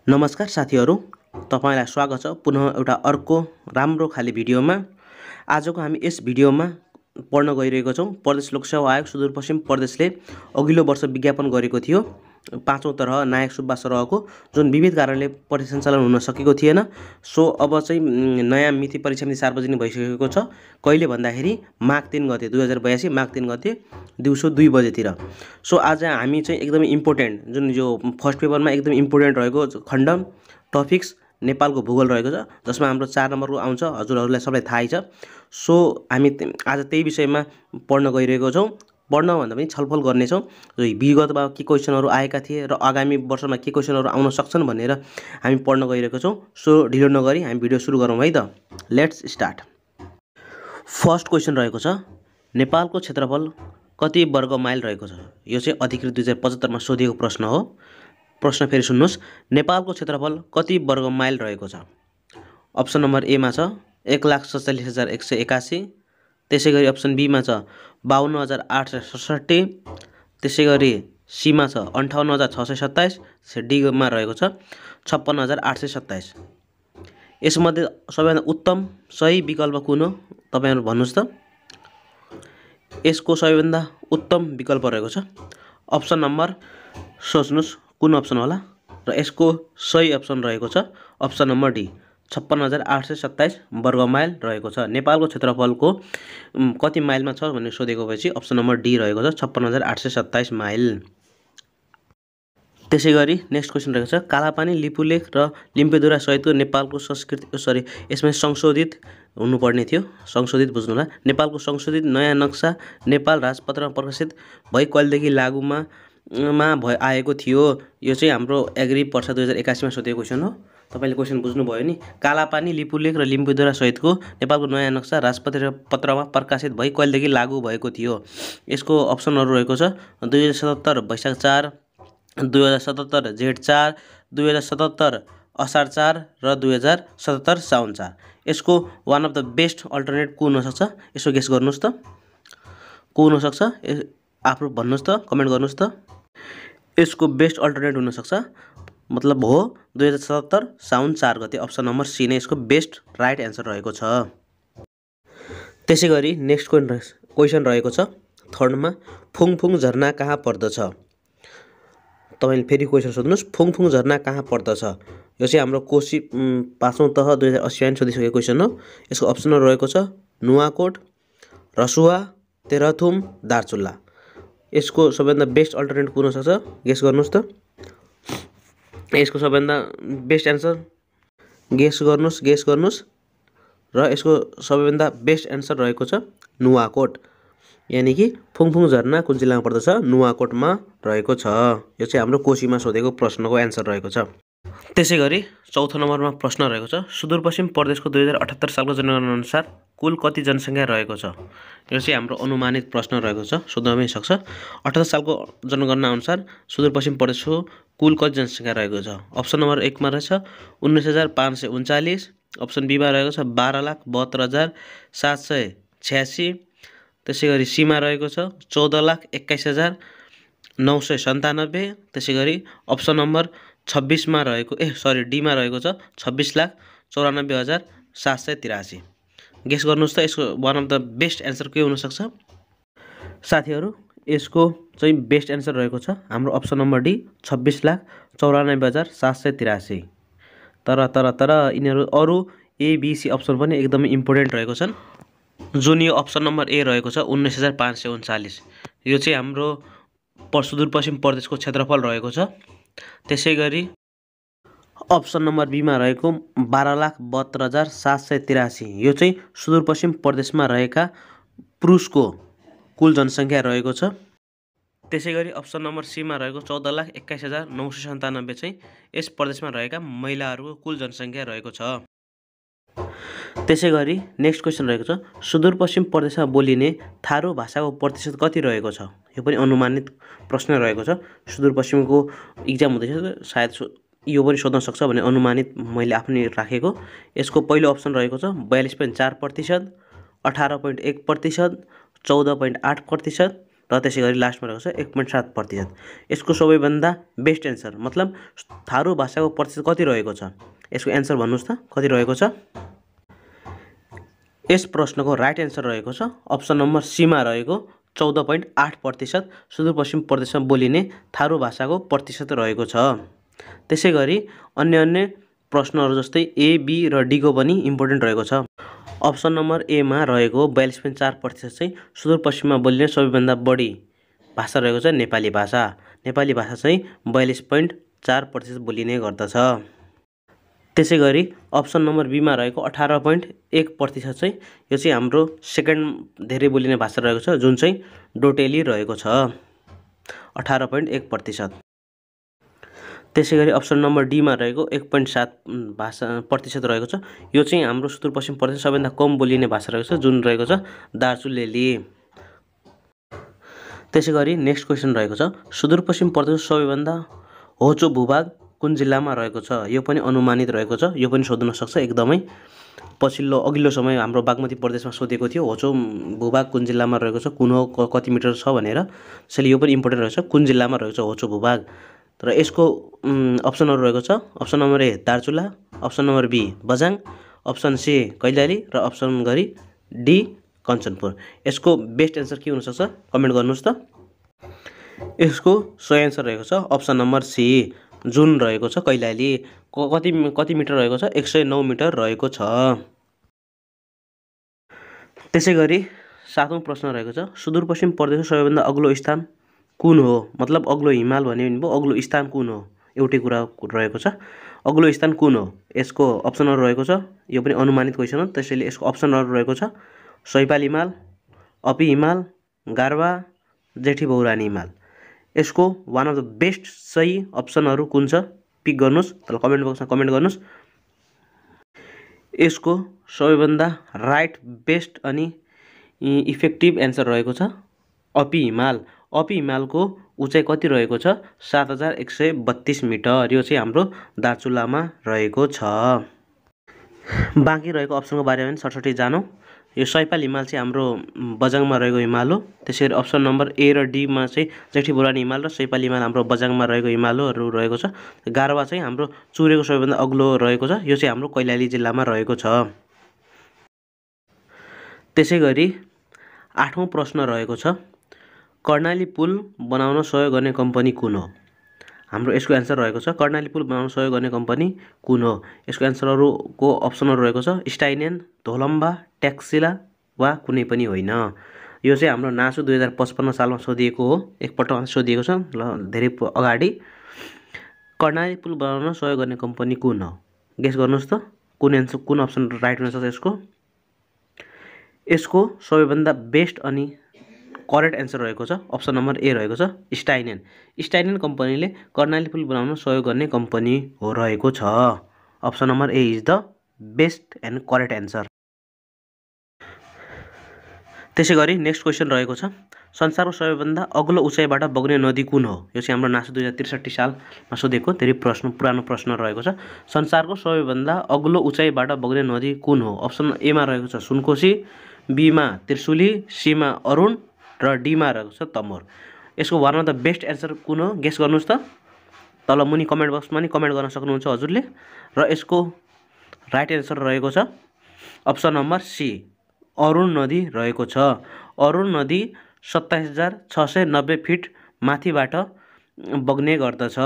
नमस्कार साथीहरु, तपाईलाई स्वागत छ पुनः एउटा अर्को राम्रो खाली भिडियोमा। आजको हामी यस भिडियोमा पढ्न गइरहेको छौं प्रदेश लोकसेवा आयोग सुदूरपश्चिम प्रदेशले अघिल्लो वर्ष विज्ञापन गरेको थियो पाँचौं तरह नायक सुब्बा सरहको, जुन विविध कारणले परीक्षा सञ्चालन हुन सकेको थिएन। सो अब चाहिँ नयाँ मिति परीक्षा मिति सार्वजनिक भइसकेको छ। कहिले भन्दाखेरि माघ 3 गते 2082 माघ 3 गते दिउँसो 2 बजेतिर। सो आज हामी चाहिँ एकदमै इम्पोर्टेन्ट जुन यो फर्स्ट पेपरमा एकदमै इम्पोर्टेन्ट रहेको खण्ड टपिक्स नेपालको भूगोल रहेको छ, जसमा हाम्रो 4 नम्बरको आउँछ। हजुरहरूलाई सबैलाई थाहै छ। सो हामी आज त्यही विषयमा पढ्न गइरहेको छौं। पढ्न भन्दा पनि छलफल गर्नेछौं। विगतमा के क्वेशनहरु आएका थिए र आगामी वर्षमा के क्वेशनहरु आउन सक्छन् भनेर हामी पढ्न गइरहेको छौं। सो ढिलो नगरी हामी भिडियो सुरु गरौँ है त। Let's start. फर्स्ट क्वेशन रहेको छ, नेपालको क्षेत्रफल कति वर्ग माइल रहेको छ? यो चाहिँ अधिकृत 2075 मा सोधिएको प्रश्न हो। प्रश्न फेरि सुन्नुस्, नेपालको क्षेत्रफल कति वर्ग माइल रहेको छ? अप्सन नम्बर ए मा छ 1,47,181। त्यसैगरी अप्सन बी मा छ 52,867। त्यसैगरी सी मा छ 58,627। डी मा रहेको छ 56,827। यसमध्ये सबैभन्दा उत्तम सही विकल्प कुन हो तपाईहरु भन्नुस् त? यसको सबैभन्दा उत्तम विकल्प रहेको छ अप्सन नम्बर, सोच्नुस् कुन अप्सन होला, र यसको सही अप्सन रहेको छ अप्सन नम्बर डी 56,827 वर्ग माइल रहेको छ। नेपालको क्षेत्रफलको कति माइलमा छ भन्ने सोधेको भएपछि अप्सन नम्बर डी रहेको छ 56,827 माइल। त्यसैगरी नेक्स्ट क्वेशन रहेको छ, कालापानी लिपुलेख र लिम्पेदुरा सहितको नेपालको संस्कृति यसमा संशोधित हुनुपर्ने थियो, संशोधित बुझ्नु होला। नेपालको संशोधित नयाँ नक्सा नेपाल राजपत्रमा प्रकाशित भई कहिलेदेखि लागुमा आएको थियो? यो चाहिँ हाम्रो एग्री पर्सा 2081 मा सोधेको क्वेशन हो। तपाईले क्वेशन बुझ्नुभयो नि। कालापानी लिपुलेख र लिम्पेदुरा सहितको नेपालको नयाँ नक्सा राजपत्रमा प्रकाशित भई कहिलेदेखि लागू भएको थियो? यसको अप्सनहरु रहेको छ 2077 वैशाख 4, 2077 जेठ 4, 2077 असार 4 र 2077 साउन 4। यसको one of the best alternate कुन हुन सक्छ? यसो गेस गर्नुस् त, कुन हुन सक्छ? आफू भन्नुस् त, कमेन्ट गर्नुस् त। यसको बेस्ट अल्टरनेट हुन सक्छ मतलब हो 2077 साउन 4 गते। अप्सन नम्बर सी नै यसको बेस्ट राइट एन्सर रहेको छ। त्यसैगरी नेक्स्ट क्वेशन रहेको छ थर्डमा, फुङफुङ झरना कहाँ पर्दछ? तपाईले फेरि क्वेशन सोध्नुस्, फुङफुङ झरना कहाँ पर्दछ? यो चाहिँ हाम्रो कोशी पाँचौं तह 2080 मा सोधिसकेको क्वेशन हो। यसको अप्सन रहेको छ नुवाकोट, रसुवा, तेह्रथुम, दार्चुला। यसको सबैभन्दा बेस्ट अल्टरनेट कुन हुन सक्छ? गेस गर्नुस् त। यसको सबैभन्दा बेस्ट एन्सर गेस गर्नुस् र यसको सबैभन्दा बेस्ट एन्सर रहेको छ नुवाकोट। यानी कि फुङफुङ झरना कुन जिल्लामा पर्दछ? नुवाकोटमा रहेको छ। यो चाहिँ हाम्रो कोशीमा सोधेको प्रश्नको एन्सर रहेको छ। त्यसैगरी चौथो नम्बरमा प्रश्न रहेको छ, सुदूरपश्चिम प्रदेशको 2078 सालको जनगणना अनुसार कुल कति जनसङ्ख्या रहेको छ? यो चाहिँ हाम्रो अनुमानित प्रश्न रहेको छ, सोध्न पनि सक्छ। 78 सालको जनगणना अनुसार सुदूरपश्चिम प्रदेशको कुल कति जनसङ्ख्या रहेको छ? अप्सन नम्बर 1 मा रहेछ 19,539। अप्सन बी मा रहेको छ 12,72,786। त्यसैगरी सी मा रहेको छ 14,21,997। त्यसैगरी अप्सन नम्बर 26 मा रहेको डी मा रहेको छ 26,94,783। गेस गर्नुस् त यसको one of the best answer के हुन सक्छ? साथीहरु यसको चाहिँ बेस्ट एन्सर रहेको छ हाम्रो अप्सन नम्बर डी 26,94,783। तर यिनीहरु अरु ए बी सी अप्सन पनि एकदमै इम्पोर्टेन्ट रहेको छन्। जुन यो अप्सन नम्बर ए रहेको छ 19,539, यो चाहिँ हाम्रो सुदूरपश्चिम प्रदेशको क्षेत्रफल रहेको छ। त्यसैगरी अप्सन नम्बर बी मा रहेको 12,72,783, यो चाहिँ सुदूरपश्चिम प्रदेशमा रहेका पुरुषको कुल जनसङ्ख्या रहेको छ। त्यसैगरी अप्सन नम्बर सी मा रहेको 14,21,997 चाहिँ यस प्रदेशमा रहेका महिलाहरूको कुल जनसङ्ख्या रहेको छ। त्यसैगरी नेक्स्ट क्वेशन रहेको छ, सुदूरपश्चिम प्रदेशमा बोलिने थारू भाषाको प्रतिशत कति रहेको छ? यो पनि अनुमानित प्रश्न रहेको छ। सुदूरपश्चिमको इक्जाम हुँदैछ, सायद यो पनि सोध्न सक्छ भन्ने अनुमानित मैले आफै राखेको। यसको पहिलो अप्सन रहेको छ 42.4%, 18.1%, 14.8%, र त्यसै गरी लास्टमा रहेको छ 1.7%। यसको सबैभन्दा बेस्ट एन्सर मतलब थारू भाषाको प्रतिशत कति रहेको छ, यसको एन्सर भन्नुहोस् त कति रहेको छ। यस प्रश्नको राइट एन्सर रहेको छ अप्सन नम्बर सीमा रहेको 14.8% सुदूरपश्चिम प्रदेशमा बोलिने थारू भाषाको प्रतिशत रहेको छ। त्यसै गरी अन्य प्रश्नहरू जस्तै ए, बी र डीको पनि इम्पोर्टेन्ट रहेको छ। अप्सन नम्बर एमा रहेको 42.4% चाहिँ सुदूरपश्चिममा बोलिने सबैभन्दा बढी भाषा रहेको छ नेपाली भाषा। नेपाली भाषा चाहिँ 42.4% बोलिने गर्दछ। त्यसै गरी अप्सन नम्बर बीमा रहेको 18.1% चाहिँ यो चाहिँ हाम्रो सेकेन्ड धेरै बोलिने भाषा रहेको छ जुन चाहिँ डोटेली रहेको छ 18.1%। त्यसै गरी अप्सन नम्बर डीमा रहेको 1.7% रहेको छ यो चाहिँ हाम्रो सुदूरपश्चिम प्रदेश सबैभन्दा कम बोलिने भाषा रहेको छ जुन रहेको छ दार्चुलेली। त्यसै गरी नेक्स्ट क्वेसन रहेको छ सुदूरपश्चिम प्रदेश सबैभन्दा होचो भूभाग कुन जिल्लामा रहेको छ, यो पनि अनुमानित रहेको छ, यो पनि सोध्न सक्छ एकदमै। अघिल्लो समय हाम्रो बागमती प्रदेशमा सोधेको थियो होचो भूभाग कुन जिल्लामा रहेको छ, कुन हो, कति मिटर छ भनेर, त्यसैले यो पनि इम्पोर्टेन्ट रहेको छ कुन जिल्लामा रहेको छ होचो भूभाग। तर यसको अप्सनहरू रहेको छ option number A Darchula, option number B Bajhang, option C Kailali र अप्सन गरी डी कञ्चनपुर। यसको बेस्ट एन्सर के हुनसक्छ कमेन्ट गर्नुहोस् त। यसको सही एन्सर रहेको छ अप्सन नम्बर सी जुन रहेको छ कैलाली। कति मिटर रहेको छ 109 मिटर रहेको छ। त्यसै गरी 7औं प्रश्न रहेको छ सुदूरपश्चिम प्रदेशको सबैभन्दा अग्लो स्थान कुन हो, मतलब अग्लो हिमाल भन्यो भने अग्लो स्थान कुन हो एउटै कुरा रहेको छ। अग्लो स्थान कुन हो यसको अप्सनहरू रहेको छ, यो पनि अनुमानित क्वेसन हो त्यसैले यसको अप्सनहरू रहेको छ सैपाल हिमाल, अपी हिमाल, गारवा, जेठी बौरानी हिमाल। यसको वान अफ द बेस्ट सही अप्सनहरू कुन छ पिक गर्नुहोस्, तर कमेन्ट बक्समा कमेन्ट गर्नुहोस्। यसको सबैभन्दा राइट बेस्ट अनि इफेक्टिभ एन्सर रहेको छ अपी हिमाल। अपी हिमालको उचाइ कति रहेको छ 7132 मिटर, यो चाहिँ हाम्रो दार्चुलामा रहेको छ। बाँकी रहेको अप्सनको बारेमा पनि सर्टसर्टै जानौँ। यो सैपाल हिमाल चाहिँ हाम्रो बझाङमा रहेको हिमाल हो। त्यसै गरी अप्सन नम्बर ए र डीमा चाहिँ जेठी बौरानी हिमाल र सैपाल हिमाल हाम्रो बझाङमा रहेको हिमालहरू रहेको छ। गारवा चाहिँ हाम्रो चुरेको सबैभन्दा अग्लो रहेको छ, यो चाहिँ हाम्रो कैलाली जिल्लामा रहेको छ। त्यसै गरी 8औं प्रश्न रहेको छ कर्णाली पुल बनाउन सहयोग गर्ने कम्पनी कुन हो। हाम्रो यसको एन्सर रहेको छ कर्णाली पुल बनाउन सहयोग गर्ने कम्पनी कुन हो। यसको एन्सरहरूको अप्सनहरू रहेको छ स्टाइनेन, धोलम्बा, ट्याक्सिला वा कुनै पनि होइन। यो चाहिँ हाम्रो नासु 2055 सालमा सोधिएको हो, एकपल्ट सोधिएको छ ल धेरै अगाडि। कर्णाली पुल बनाउन सहयोग गर्ने कम्पनी कुन हो गेस गर्नुहोस् त कुन अप्सन राइट हुनसक्छ यसको। यसको सबैभन्दा बेस्ट अनि करेक्ट एन्सर रहेको छ अप्सन नम्बर ए रहेको छ स्टाइनेन। स्टाइनेन कम्पनीले कर्णाली पुल बनाउन सहयोग गर्ने कम्पनी हो रहेको छ। Option number A is the best and correct answer. त्यसै गरी नेक्स्ट क्वेसन रहेको छ संसारको सबैभन्दा अग्लो उचाइबाट बग्ने नदी कुन हो। यो चाहिँ हाम्रो नासु 2063 सालमा सोधेको धेरै पुरानो प्रश्न रहेको छ। संसारको सबैभन्दा अग्लो उचाइबाट बग्ने नदी कुन हो। अप्सन एमा रहेको छ सुनकोशी, बीमा त्रिशुली, सीमा अरुण र डीमा रहेको छ तमोर। यसको one of the best answer कुन हो गेस गर्नुहोस् त। तल मुनि कमेन्ट बक्समा नि कमेन्ट गर्न सक्नुहुन्छ हजुरले। र यसको राइट एन्सर रहेको छ अप्सन नम्बर सी अरुण नदी रहेको छ। अरुण नदी 27,690 फिट माथिबाट बग्ने गर्दछ।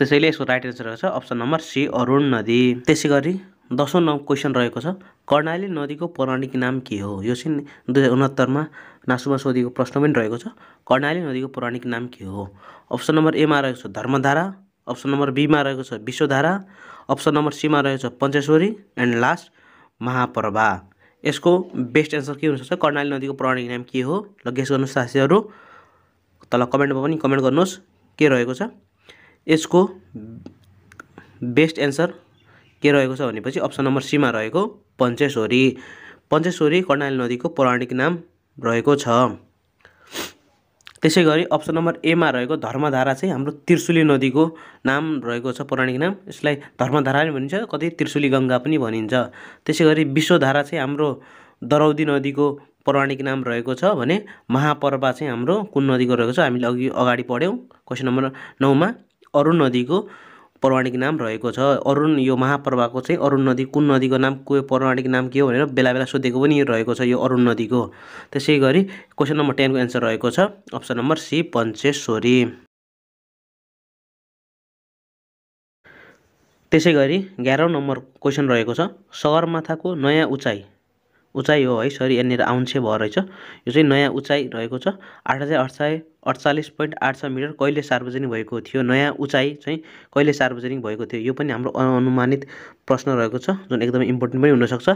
त्यसैले यसको राइट एन्सर रहेको छ अप्सन नम्बर सी अरुण नदी। त्यसै गरी 10औं क्वेसन रहेको छ कर्णाली नदीको पौराणिक नाम के हो। यो चाहिँ 2069मा नासुमा सोधिएको प्रश्न पनि रहेको छ। कर्णाली नदीको पौराणिक नाम के हो। अप्सन नम्बर एमा रहेको छ धर्मधारा, अप्सन नम्बर बीमा रहेको छ विश्वधारा, अप्सन नम्बर सीमा रहेको छ पञ्चेश्वरी एन्ड लास्ट महाप्रभा। यसको बेस्ट एन्सर के हुनसक्छ कर्णाली नदीको पौराणिक नाम के हो ल गेस गर्नुहोस् साथीहरू। तल कमेन्टमा पनि कमेन्ट गर्नुहोस् के रहेको छ। यसको बेस्ट एन्सर के रहेको छ भनेपछि अप्सन नम्बर सीमा रहेको पञ्चेश्वरी। पञ्चेश्वरी कर्णाली नदीको पौराणिक नाम रहेको छ। त्यसै गरी अप्सन नम्बर एमा रहेको धर्मधारा चाहिँ हाम्रो त्रिशुली नदीको नाम रहेको छ पौराणिक नाम। यसलाई धर्मधारा पनि भनिन्छ, कतै त्रिशुली गङ्गा पनि भनिन्छ। त्यसै गरी विश्वधारा चाहिँ हाम्रो दरौदी नदीको पौराणिक नाम रहेको छ भने महापर्वा चाहिँ हाम्रो कुन नदीको रहेको छ हामीले अगाडि पढ्यौँ क्वेसन नम्बर 9 मा अरुण नदीको पौराणिक नाम रहेको छ। अरुण यो महापर्वाको चाहिँ अरुण नदी कुन नदीको नाम को पौराणिक नाम के हो भनेर बेला बेला सोधेको पनि रहेको छ यो अरुण नदीको। त्यसै गरी क्वेसन नम्बर 10 को एन्सर रहेको छ अप्सन नम्बर सी पञ्चेश्वरी। त्यसै गरी 11औं नम्बर क्वेसन रहेको छ सगरमाथाको नयाँ उचाइ हो है, सरी यहाँनिर आउँछ भयो रहेछ। यो चाहिँ नयाँ उचाइ रहेको छ 8848.86 मिटर कहिले सार्वजनिक भएको थियो। नयाँ उचाइ चाहिँ कहिले सार्वजनिक भएको थियो यो पनि हाम्रो अनुमानित प्रश्न रहेको छ जुन एकदमै इम्पोर्टेन्ट पनि हुनसक्छ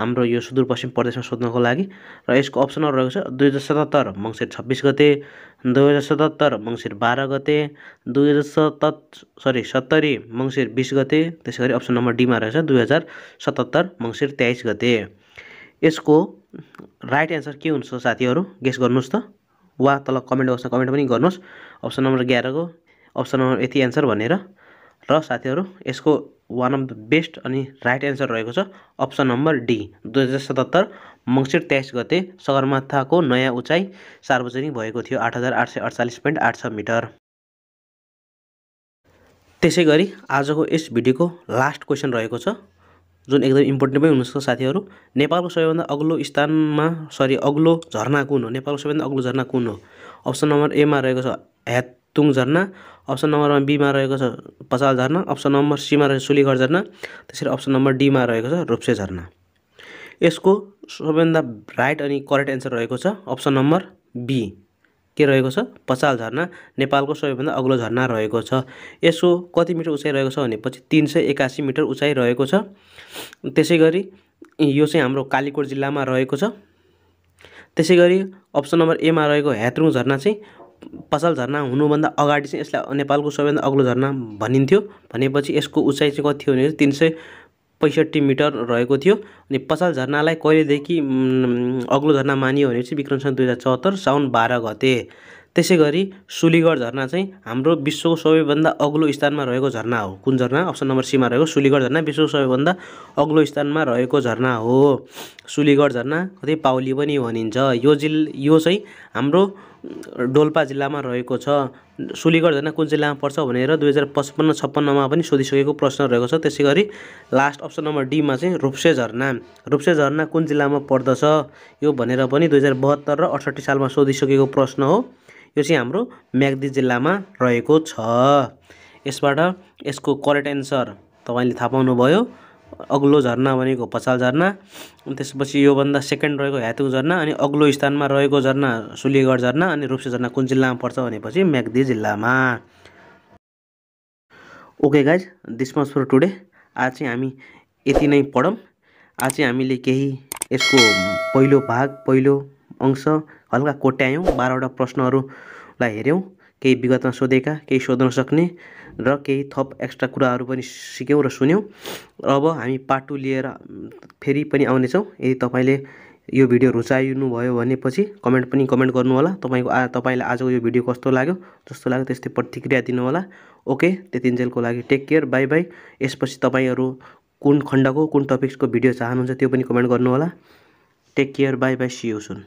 हाम्रो यो सुदूरपश्चिम प्रदेशमा सोध्नको लागि। र यसको अप्सनहरू रहेको छ 2077 मङ्सिर 26 गते, 2077 मङ्सिर 12 गते, 2070 मङ्सिर 20 गते। त्यसै गरी अप्सन नम्बर डीमा रहेछ 2077 मङ्सिर 23 गते। यसको राइट एन्सर के हुन्छ साथीहरू गेस गर्नुहोस् त, वा तल कमेन्ट बक्समा कमेन्ट पनि गर्नुहोस् अप्सन नम्बर 11 को अप्सन नम्बर यति एन्सर भनेर। र साथीहरू यसको वान अफ द बेस्ट अनि राइट एन्सर रहेको छ अप्सन नम्बर डी 2077 मङ्सिर 23 गते सगरमाथाको नयाँ उचाइ सार्वजनिक भएको थियो 8848.86 मिटर। त्यसै गरी आजको यस भिडियोको लास्ट क्वेसन रहेको छ जुन एकदम इम्पोर्टेन्ट पनि हुनसक्छ साथीहरू। नेपालको सबैभन्दा अग्लो अग्लो झरना कुन हो? नेपालको सबैभन्दा अग्लो झरना कुन हो? अप्सन नम्बर ए मा रहेको छ ह्यातुङ झरना, अप्सन नम्बर बी मा रहेको छ पचाल झरना, अप्सन नम्बर सी मा रहेको सुलीगढ झरना, त्यसरी अप्सन नम्बर डी मा रहेको छ रूप्से झरना। यसको सबैभन्दा राइट अनि करेक्ट एन्सर रहेको छ अप्सन नम्बर बी के रहेको छ पचाल झरना नेपालको सबैभन्दा अग्लो झरना रहेको छ। यसको कति मिटर उचाइ रहेको छ भनेपछि 381 मिटर उचाइ रहेको छ। त्यसै गरी यो चाहिँ हाम्रो कालीकोट जिल्लामा रहेको छ। त्यसै गरी अप्सन नम्बर ए मा रहेको ह्यातुङ झरना चाहिँ पचाल झरना हुनुभन्दा अगाडि चाहिँ यसलाई नेपालको सबैभन्दा अग्लो झरना भनिन्थ्यो। भनेपछि यसको उचाइ चाहिँ कति थियो भने 365 मिटर रहेको थियो। अनि पचाल झरनालाई कहिलेदेखि अग्लो झरना मानियो भनेपछि विक्रम सम्वत 2074 साउन 12 गते। त्यसै गरी सुलीगढ झरना चाहिँ हाम्रो विश्वको सबैभन्दा अग्लो स्थानमा रहेको झरना हो। कुन झरना? अप्सन नम्बर सी मा रहेको सुलीगढ झरना विश्वको सबैभन्दा अग्लो स्थानमा रहेको झरना हो। सुलीगढ झरना कतै पाउली पनि भनिन्छ। यो चाहिँ हाम्रो डोल्पा जिल्लामा रहेको छ। सुलीगढ झरना कुन जिल्लामा पर्छ भनेर 2055-56 मा पनि सोधिसकेको प्रश्न रहेको छ। त्यसै गरी लास्ट अप्सन नम्बर डी मा चाहिँ रूप्से झरना कुन जिल्लामा पर्दछ यो भनेर पनि 2072 र 68 सालमा सोधिसकेको प्रश्न हो। यो चाहिँ हाम्रो म्याग्दी जिल्लामा रहेको छ। यसबाट यसको करेक्ट एन्सर तपाईले थाहा पाउनुभयो। अग्लो झरना भनेको पचाल झरना, त्यसपछि योभन्दा सेकेन्ड रहेको ह्यातुङ झरना, अनि अग्लो स्थानमा रहेको झरना सुलीगढ झरना, अनि रूप्से झरना कुन जिल्लामा पर्छ भनेपछि म्याग्दी जिल्लामा। Okay guys, this much for today. आज चाहिँ हामी यति नै पढौँ। आज चाहिँ हामीले केही यसको पहिलो अंश हल्का कोट्यायौँ, 12वटा प्रश्नहरूलाई हेऱ्यौँ, केही विगतमा सोधेका, केही सोध्न सक्ने र केही थप एक्स्ट्रा कुराहरू पनि सिक्यौँ र सुन्यौँ। अब हामी पार्ट 2 लिएर फेरि पनि आउनेछौँ। यदि तपाईँले यो भिडियो रुचाउनुभयो भनेपछि कमेन्ट गर्नु होला। तपाईँलाई आजको यो भिडियो कस्तो लाग्यो, जस्तो लाग्यो त्यस्तै प्रतिक्रिया दिनु होला। ओके, त्यतिन्जेलको लागि टेक केयर, बाई बाई। यसपछि तपाईँहरू कुन खण्डको कुन टपिक्सको भिडियो चाहनुहुन्छ त्यो पनि कमेन्ट गर्नु होला। Take care, bye bye, see you soon.